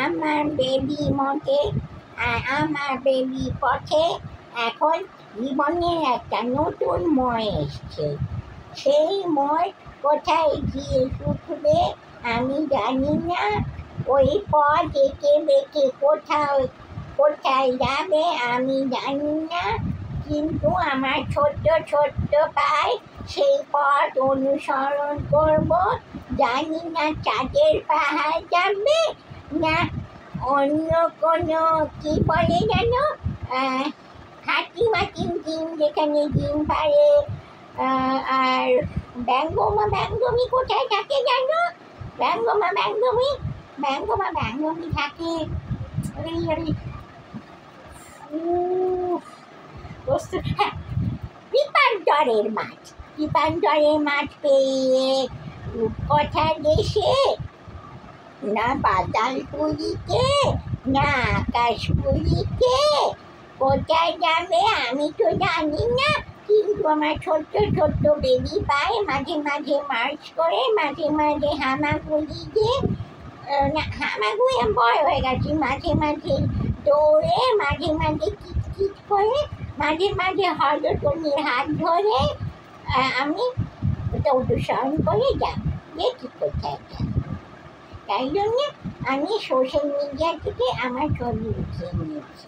আমার বেবি মতে আমার বেবি পথে এখন জীবনের একটা নতুন মোড় এসছে। সেই মোড় কোথায় গিয়ে উঠবে আমি জানি না। ওই পথ এঁকে বেঁকে কোথায় যাবে আমি জানি না, কিন্তু আমার ছোট্ট ছোট্ট পায়ে সেই পথ অনুসরণ করব। জানি না চাঁদের পাহাড় যাবে না অন্য কোনো কি বলে যেন হাতিমা টিম যেখানে ডিম পারে। আর ব্যাঙ্গমি কোথায় থাকে জানো? ব্যাঙ্গমি থাকে দীপান্তরের মাঠ পেয়ে কোথায় দেশে না পাতালপুরীতে না আকাশপুরীতে কোথায় যাবে আমি তো জানি না, কিন্তু আমার ছোট্ট ছোট্ট বেবি পায়ে মাঝে মাঝে মার্চ করে, মাঝে মাঝে হামাগুড়ি দিয়ে হামাগুড়ি বড় হয়ে গেছি, মাঝে মাঝে দৌড়ে, মাঝে মাঝে কিটকিট করে, মাঝে মাঝে হজটনির হাত ধরে আমি অনুসরণ করে যাব, দেখি কোথায় যাব। তাই জন্য আমি সোশ্যাল মিডিয়া থেকে আমার ছবি উঠিয়ে নিয়েছি।